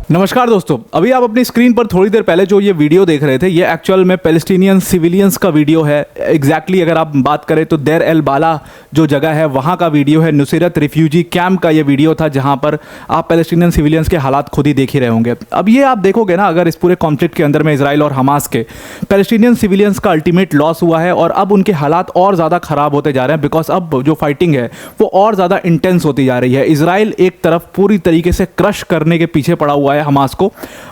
नमस्कार दोस्तों, अभी आप अपनी स्क्रीन पर थोड़ी देर पहले जो ये वीडियो देख रहे थे, ये एक्चुअल में पैलेस्टीनियन सिविलियंस का वीडियो है। एग्जैक्टली अगर आप बात करें तो देर एल बाला जो जगह है वहाँ का वीडियो है। नुसैरत रिफ्यूजी कैंप का ये वीडियो था जहाँ पर आप पैलेस्टीनियन सिविलियंस के हालात खुद ही देख ही रहे होंगे। अब ये आप देखोगे ना, अगर इस पूरे कॉन्फ्लिक्ट के अंदर में इसराइल और हमास के पैलेस्टीनियन सिविलियंस का अल्टीमेट लॉस हुआ है और अब उनके हालात और ज़्यादा ख़राब होते जा रहे हैं, बिकॉज अब जो फाइटिंग है वो और ज़्यादा इंटेंस होती जा रही है। इसराइल एक तरफ पूरी तरीके से क्रश करने के पीछे पड़ा हुआ है हमास को,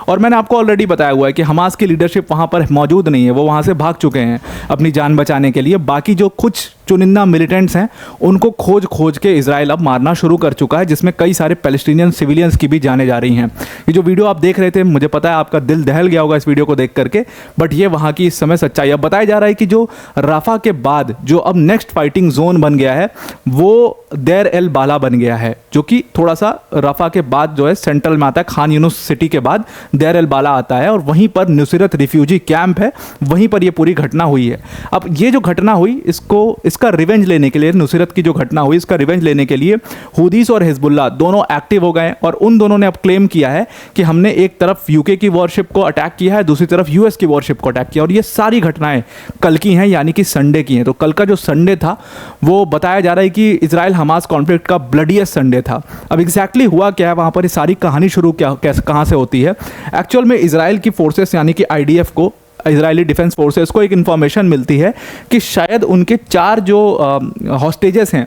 और मैंने आपको ऑलरेडी बताया हुआ है कि हमास की लीडरशिप वहाँ पर मौजूद नहीं है, वो वहाँ से भाग चुके हैं अपनी जान बचाने के लिए। बाकी जो कुछ चुनिंदा मिलिटेंट्स हैं उनको खोज खोज के इसराइल अब मारना शुरू कर चुका है, जिसमें कई सारे पैलेस्टीनियन सिविलियंस की भी जाने जा रही हैं। ये जो वीडियो आप देख रहे थे, मुझे पता है आपका दिल दहल गया होगा इस वीडियो को देख करके, बट ये वहाँ की इस समय सच्चाई। अब बताया जा रहा है कि जो राफा के बाद जो अब नेक्स्ट फाइटिंग जोन बन गया है वो देर एल बाला बन गया है, जो कि थोड़ा सा राफा के बाद जो है सेंट्रल में आता है। खान यूनुस सिटी के बाद देर एल बाला आता है और वहीं पर नुसैरत रिफ्यूजी कैंप है, वहीं पर ये पूरी घटना हुई है। अब ये जो घटना हुई, इसका रिवेंज लेने के लिए, नुसैरत की जो घटना हुई इसका रिवेंज लेने के लिए हुदीस और हिजबुल्लाह दोनों एक्टिव हो गए, और उन दोनों ने अब क्लेम किया है कि हमने एक तरफ यूके की वॉरशिप को अटैक किया है, दूसरी तरफ यूएस की वॉरशिप को अटैक किया, और ये सारी घटनाएं कल की हैं, यानी कि संडे की हैं। तो कल का जो संडे था वो बताया जा रहा है कि इसराइल हमास कॉन्फ्लिक्ट का ब्लडीएस्ट संडे था। अब एग्जैक्टली हुआ क्या है वहाँ पर, ये सारी कहानी शुरू कहाँ से होती है। एक्चुअल में इसराइल की फोर्सेस यानी कि आईडीएफ को, इजरायली डिफेंस फोर्सेस को एक इन्फॉर्मेशन मिलती है कि शायद उनके 4 जो हॉस्टेजेस हैं,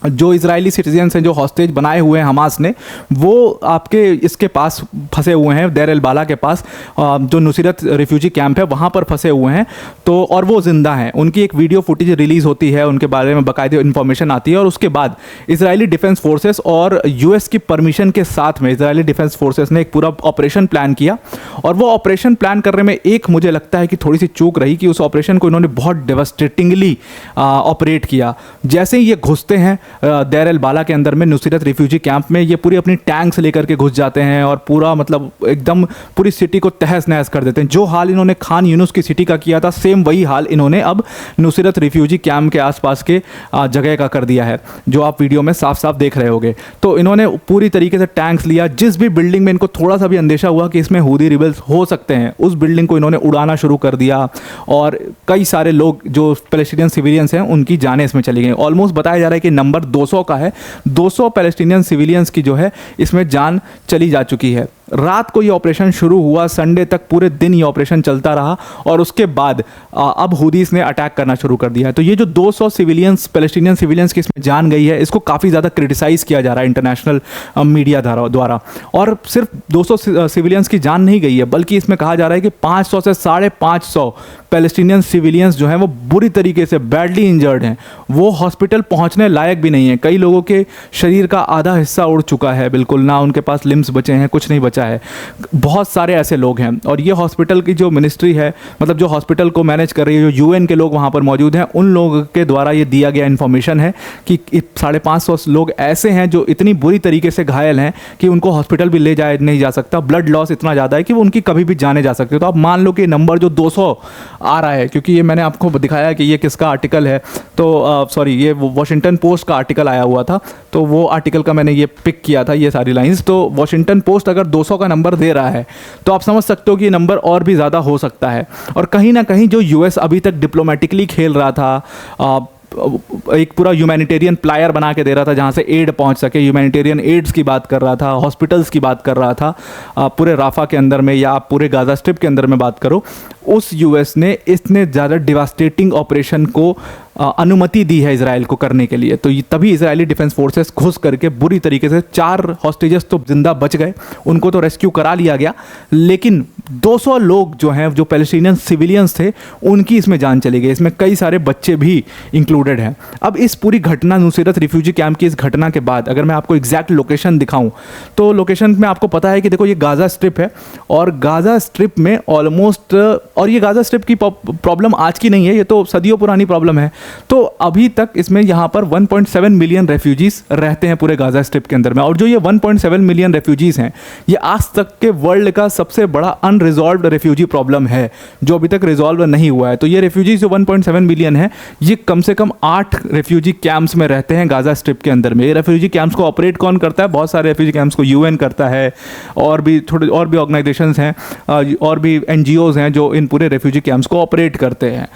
जो इजरायली सिटीजन्स हैं, जो हॉस्टेज बनाए हुए हैं हमास ने, वो आपके इसके पास फंसे हुए हैं, देर एल बाला के पास, जो नुसैरत रिफ्यूजी कैंप है वहाँ पर फंसे हुए हैं। तो और वो ज़िंदा हैं। उनकी एक वीडियो फुटेज रिलीज़ होती है, उनके बारे में बाकायदे इन्फॉर्मेशन आती है, और उसके बाद इजरायली डिफेंस फोर्सेस और यूएस की परमिशन के साथ में इजरायली डिफेंस फोर्सेस ने एक पूरा ऑपरेशन प्लान किया। और वो ऑपरेशन प्लान करने में एक मुझे लगता है कि थोड़ी सी चूक रही कि उस ऑपरेशन को इन्होंने बहुत डेवास्टेटिंगली ऑपरेट किया। जैसे ही ये घुसते हैं देर एल बाला के अंदर में, नुसैरत रिफ्यूजी कैंप में, ये पूरी अपनी टैंक्स लेकर के घुस जाते हैं और पूरा मतलब एकदम पूरी सिटी को तहस नहस कर देते हैं। जो हाल इन्होंने खान यूनुस की सिटी का किया था, सेम वही हाल इन्होंने अब नुसैरत रिफ्यूजी कैंप के आसपास के जगह का कर दिया है, जो आप वीडियो में साफ साफ देख रहे होंगे। तो इन्होंने पूरी तरीके से टैंक्स लिया, जिस भी बिल्डिंग में इनको थोड़ा सा भी अंदेशा हुआ कि इसमें हूदी रिबल्स हो सकते हैं, उस बिल्डिंग को इन्होंने उड़ाना शुरू कर दिया, और कई सारे लोग जो पैलेस्टीनियन सिविलियंस हैं उनकी जानें इसमें चली गई। ऑलमोस्ट बताया जा रहा है कि नंबर 200 का है, 200 पैलेस्टीनियन सिविलियंस की जो है इसमें जान चली जा चुकी है। रात को ये ऑपरेशन शुरू हुआ, संडे तक पूरे दिन ये ऑपरेशन चलता रहा, और उसके बाद अब हुदीस ने अटैक करना शुरू कर दिया है। तो ये जो 200 सिविलियंस, पैलेस्टीनियन सिविलियंस की इसमें जान गई है, इसको काफ़ी ज़्यादा क्रिटिसाइज़ किया जा रहा है इंटरनेशनल मीडिया द्वारा। और सिर्फ 200 सिविलियंस की जान नहीं गई है, बल्कि इसमें कहा जा रहा है कि 500 से 550 पैलेस्टीनियन सिविलियंस जो हैं वो बुरी तरीके से बैडली इंजर्ड हैं, वो हॉस्पिटल पहुंचने लायक भी नहीं है। कई लोगों के शरीर का आधा हिस्सा उड़ चुका है, बिल्कुल ना उनके पास लिम्स बचे हैं, कुछ नहीं बचा है। बहुत सारे ऐसे लोग हैं, और ये हॉस्पिटल की जो मिनिस्ट्री है, मतलब जो हॉस्पिटल को मैनेज कर रही है, जो यूएन के लोग वहाँ पर मौजूद हैं, उन लोगों के द्वारा ये दिया गया इन्फॉर्मेशन है कि 550 लोग ऐसे हैं जो इतनी बुरी तरीके से घायल हैं कि उनको हॉस्पिटल भी ले जाया नहीं जा सकता। ब्लड लॉस इतना ज़्यादा है कि वो उनकी कभी भी जाने जा सकते। तो आप मान लो कि नंबर जो 200 आ रहा है, क्योंकि ये मैंने आपको दिखाया कि ये किसका आर्टिकल है, तो सॉरी, ये वॉशिंगटन पोस्ट का आर्टिकल आया हुआ था, तो वो आर्टिकल का मैंने ये पिक किया था, ये सारी लाइंस। तो वॉशिंगटन पोस्ट अगर 200 का नंबर दे रहा है तो आप समझ सकते हो कि ये नंबर और भी ज़्यादा हो सकता है। और कहीं ना कहीं जो यूएस अभी तक डिप्लोमेटिकली खेल रहा था, एक पूरा ह्यूमैनिटेरियन प्लायर बना के दे रहा था जहाँ से एड पहुँच सके, ह्यूमैनिटेरियन एड्स की बात कर रहा था, हॉस्पिटल्स की बात कर रहा था, पूरे राफा के अंदर में या पूरे गाज़ा स्ट्रिप के अंदर में बात करो, उस यूएस ने इतने ज़्यादा डिवास्टेटिंग ऑपरेशन को अनुमति दी है इजराइल को करने के लिए। तो तभी इजरायली डिफेंस फोर्सेस घुस करके बुरी तरीके से 4 हॉस्टेजेस तो जिंदा बच गए, उनको तो रेस्क्यू करा लिया गया, लेकिन 200 लोग जो हैं, जो पैलेस्टीनियन सिविलियंस थे, उनकी इसमें जान चली गई। इसमें कई सारे बच्चे भी इंक्लूडेड हैं। अब इस पूरी घटना, नुसैरत रिफ्यूजी कैंप की इस घटना के बाद अगर मैं आपको एग्जैक्ट लोकेशन दिखाऊं, तो लोकेशन में आपको पता है कि देखो ये गाज़ा स्ट्रिप है, और गाज़ा स्ट्रिप में ऑलमोस्ट, और ये गाज़ा स्ट्रिप की प्रॉब्लम आज की नहीं है, ये तो सदियों पुरानी प्रॉब्लम है। तो अभी तक इसमें यहाँ पर 1.7 मिलियन रेफ्यूजीज रहते हैं पूरे गाज़ा स्ट्रिप के अंदर में, और जो ये 1.7 मिलियन रेफ्यूजीज हैं, ये आज तक के वर्ल्ड का सबसे बड़ा अनरिजॉल्व्ड रेफ्यूजी प्रॉब्लम है जो अभी तक रिजॉल्व नहीं हुआ है। तो ये रेफ्यूजी जो 1.7 मिलियन है, ये कम से कम 8 रेफ्यूजी कैंप्स में रहते हैं गाज़ा स्ट्रिप के अंदर में। ये रेफ्यूजी कैंप्स को ऑपरेट कौन करता है? बहुत सारे रेफ्यूजी कैंप्स को यूएन करता है, और भी थोड़े और भी ऑर्गेनाइजेशंस हैं, और भी एनजीओज़ हैं जो इन पूरे रेफ्यूजी कैंप्स को ऑपरेट करते हैं।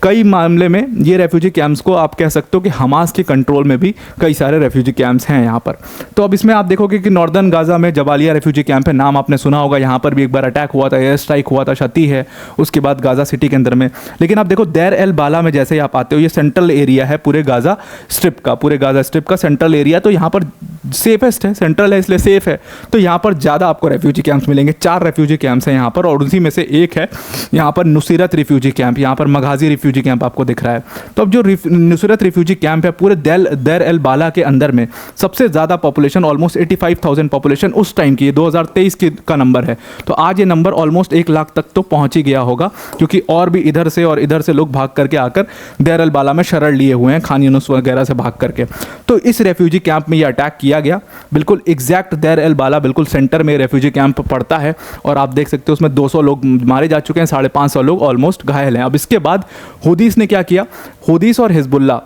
कई मामले में ये रेफ्यूजी कैंप्स को आप कह सकते हो कि हमास के कंट्रोल में भी कई सारे रेफ्यूजी कैंप्स हैं यहाँ पर। तो अब इसमें आप देखोगे कि नॉर्दर्न गाज़ा में जबालिया रेफ्यूजी कैंप है, नाम आपने सुना होगा। यहाँ पर भी एक बार अटैक हुआ था, एयर स्ट्राइक हुआ था, क्षति है उसके बाद गाज़ा सिटी के अंदर में। लेकिन आप देखो देर एल बाला में जैसे ही आप आते हो, ये सेंट्रल एरिया है पूरे गाज़ा स्ट्रिप का, पूरे गाज़ा स्ट्रिप का सेंट्रल एरिया। तो यहाँ पर सेफेस्ट है, सेंट्रल है इसलिए सेफ है, तो यहाँ पर ज़्यादा आपको रेफ्यूजी कैंप्स मिलेंगे। 4 रेफ्यूजी कैंप्स हैं यहाँ पर, और उसी में से एक है यहाँ पर नुसीरत रेफ्यूजी कैंप, यहाँ पर मगाजी रेफ्यूजी कैंप आपको दिख रहा है। तो अब जो नुसीरत रेफ्यूजी कैंप है पूरे देर एल बाला के अंदर में, सबसे ज़्यादा पॉपुलेशन ऑलमोस्ट 85,000 पॉपुलेशन उस टाइम की, 2023 का नंबर है। तो आज ये नंबर ऑलमोस्ट 1 लाख तक तो पहुँच ही गया होगा, क्योंकि और भी इधर से और इधर से लोग भाग करके आकर देर एल बाला में शरण लिए हुए हैं, खान यूनुस वगैरह से भाग करके। तो इस रेफ्यूजी कैंप में ये अटैक किया गया, बिल्कुल एग्जैक्ट देर एल बाला बिल्कुल सेंटर में रेफ्यूजी कैंप पड़ता है, और आप देख सकते हो उसमें 200 लोग मारे जा चुके हैं, 550 लोग ऑलमोस्ट घायल हैं। अब इसके बाद हुदीस ने क्या किया? हुदीस और हिजबुल्लाह,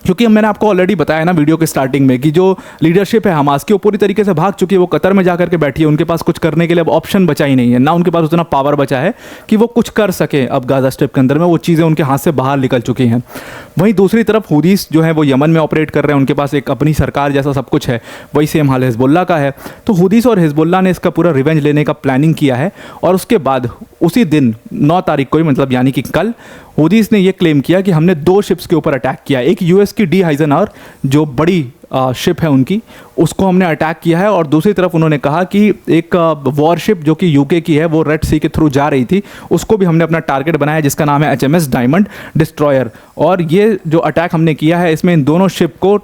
क्योंकि मैंने आपको ऑलरेडी बताया ना वीडियो के स्टार्टिंग में कि जो लीडरशिप है हमास की वो पूरी तरीके से भाग चुकी है, वो कतर में जाकर के बैठी है, उनके पास कुछ करने के लिए अब ऑप्शन बचा ही नहीं है, ना उनके पास उतना पावर बचा है कि वो कुछ कर सके। अब गाज़ा स्ट्रिप के अंदर में वो चीज़ें उनके हाथ से बाहर निकल चुकी हैं। वहीं दूसरी तरफ हुदीस जो है वो यमन में ऑपरेट कर रहे हैं, उनके पास एक अपनी सरकार जैसा सब कुछ है, वही सेम हाल हिजबुल्लाह का है। तो हुदीस और हिजबुल्लाह ने इसका पूरा रिवेंज लेने का प्लानिंग किया है, और उसके बाद उसी दिन 9 तारीख को ही, मतलब यानी कि कल, हुदीस ने यह क्लेम किया कि हमने 2 शिप्स के ऊपर अटैक किया। एक यूएस की डी आइजनहॉवर जो बड़ी शिप है उनकी, उसको हमने अटैक किया है, और दूसरी तरफ उन्होंने कहा कि एक वॉरशिप जो कि यूके की है, वो रेड सी के थ्रू जा रही थी, उसको भी हमने अपना टारगेट बनाया, जिसका नाम है HMS डायमंड डिस्ट्रॉयर। और ये जो अटैक हमने किया है, इसमें इन दोनों शिप को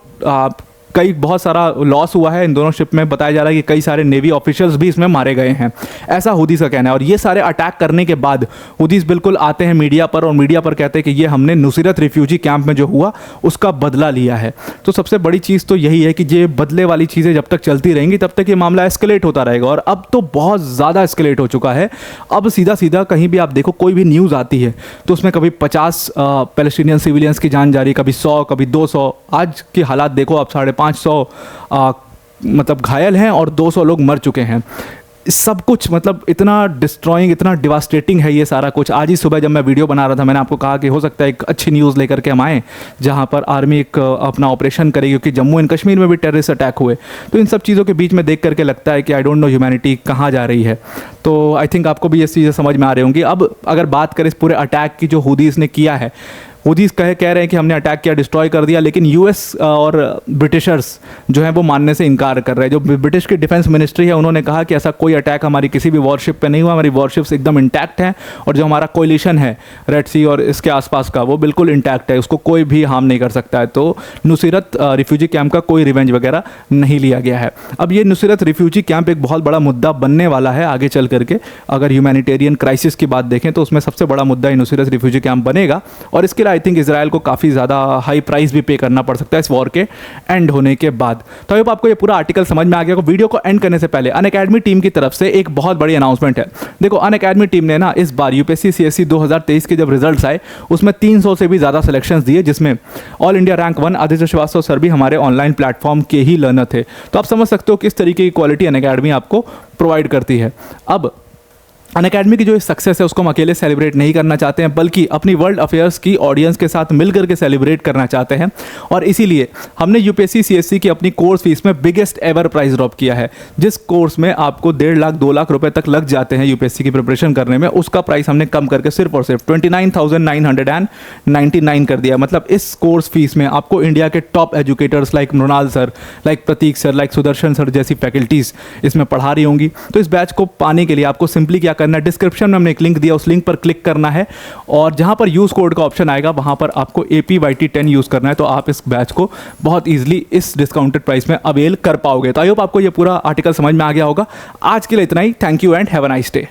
बहुत सारा लॉस हुआ है। इन दोनों शिप में बताया जा रहा है कि कई सारे नेवी ऑफिशियल्स भी इसमें मारे गए हैं, ऐसा हुदीस का कहना है। और ये सारे अटैक करने के बाद हुदीस बिल्कुल आते हैं मीडिया पर, और मीडिया पर कहते हैं कि ये हमने नुसीरत रिफ्यूजी कैंप में जो हुआ उसका बदला लिया है। तो सबसे बड़ी चीज़ तो यही है कि ये बदले वाली चीज़ें जब तक चलती रहेंगी तब तक ये मामला एस्केलेट होता रहेगा, और अब तो बहुत ज़्यादा एस्केलेट हो चुका है। अब सीधा सीधा कहीं भी आप देखो, कोई भी न्यूज़ आती है तो उसमें कभी 50 पैलेस्टीनियन सिविलियंस की जान जा रही, कभी 100, कभी 200। आज के हालात देखो, अब 550 मतलब घायल हैं और 200 लोग मर चुके हैं। सब कुछ मतलब इतना डिस्ट्रॉइंग, इतना डिवास्टेटिंग है ये सारा कुछ। आज ही सुबह जब मैं वीडियो बना रहा था, मैंने आपको कहा कि हो सकता है एक अच्छी न्यूज़ लेकर के हम आएँ जहाँ पर आर्मी एक अपना ऑपरेशन करेगी, क्योंकि जम्मू एंड कश्मीर में भी टेररिस्ट अटैक हुए। तो इन सब चीज़ों के बीच में देख करके लगता है कि आई डोंट नो ह्यूमैनिटी कहाँ जा रही है। तो आई थिंक आपको भी ये चीज़ें समझ में आ रही होंगी। अब अगर बात करें इस पूरे अटैक की जो हुदीस ने किया है, हुदीस कह रहे हैं कि हमने अटैक किया, डिस्ट्रॉय कर दिया, लेकिन यूएस और ब्रिटिशर्स जो हैं वो मानने से इनकार कर रहे हैं। जो ब्रिटिश की डिफेंस मिनिस्ट्री है उन्होंने कहा कि ऐसा कोई अटैक हमारी किसी भी वॉरशिप पे नहीं हुआ, हमारी वॉरशिप्स एकदम इंटैक्ट हैं, और जो हमारा कोलिशन है रेड सी और इसके आसपास का वो बिल्कुल इंटैक्ट है, उसको कोई भी हार्म नहीं कर सकता है। तो नुसीरत रिफ्यूजी कैंप का कोई रिवेंज वगैरह नहीं लिया गया है। अब ये नुसीरत रिफ्यूजी कैंप एक बहुत बड़ा मुद्दा बनने वाला है आगे चल करके। अगर ह्यूमैनिटेरियन क्राइसिस की बात देखें तो उसमें सबसे बड़ा मुद्दा ही नुसीरत रिफ्यूजी कैंप बनेगा, और इसके लिए आई थिंक इजराइल को काफ़ी ज़्यादा हाई प्राइस भी पे करना पड़ सकता है इस वॉर के एंड होने के बाद। तो आई होप आपको ये पूरा आर्टिकल समझ में आ गया। वीडियो को एंड करने से पहले अनअकैडमी टीम की तरफ से एक बहुत बड़ी अनाउंसमेंट है। देखो, अनअकैडमी टीम ने ना इस बार यूपीएससी CSE 2023 के जब रिजल्ट्स आए उसमें 300 से भी ज़्यादा सिलेक्शंस दिए, जिसमें all India rank 1 Aditya Shrivastava sir भी हमारे ऑनलाइन प्लेटफॉर्म के ही लर्नर थे। तो आप समझ सकते हो किस तरीके की क्वालिटी अनअकैडमी आपको प्रोवाइड करती है। अब अनअकैडमी की जो सक्सेस है उसको हम अकेले सेलिब्रेट नहीं करना चाहते हैं, बल्कि अपनी वर्ल्ड अफेयर्स की ऑडियंस के साथ मिलकर के सेलिब्रेट करना चाहते हैं। और इसीलिए हमने यूपीएससी CSE की अपनी कोर्स फीस में बिगेस्ट एवर प्राइस ड्रॉप किया है। जिस कोर्स में आपको 1.5 लाख 2 लाख रुपए तक लग जाते हैं यूपीएससी की प्रिपरेशन करने में, उसका प्राइस हमने कम करके सिर्फ और सिर्फ 29,999 कर दिया। मतलब इस कोर्स फीस में आपको इंडिया के top educators like Mrinal sir, like Pratik sir, like Sudarshan sir जैसी फैकल्टीज़ इसमें पढ़ा रही होंगी। तो इस बैच को पाने के लिए आपको सिंपली क्या करना है, डिस्क्रिप्शन में हमने एक लिंक दिया, उस लिंक पर क्लिक करना है, और जहां पर यूज कोड का ऑप्शन आएगा वहां पर आपको APYT10 यूज करना है। तो आप इस बैच को बहुत इजीली इस डिस्काउंटेड प्राइस में अवेल कर पाओगे। तो आई होप आपको ये पूरा आर्टिकल समझ में आ गया होगा। आज के लिए इतना ही। Thank you and have a nice day.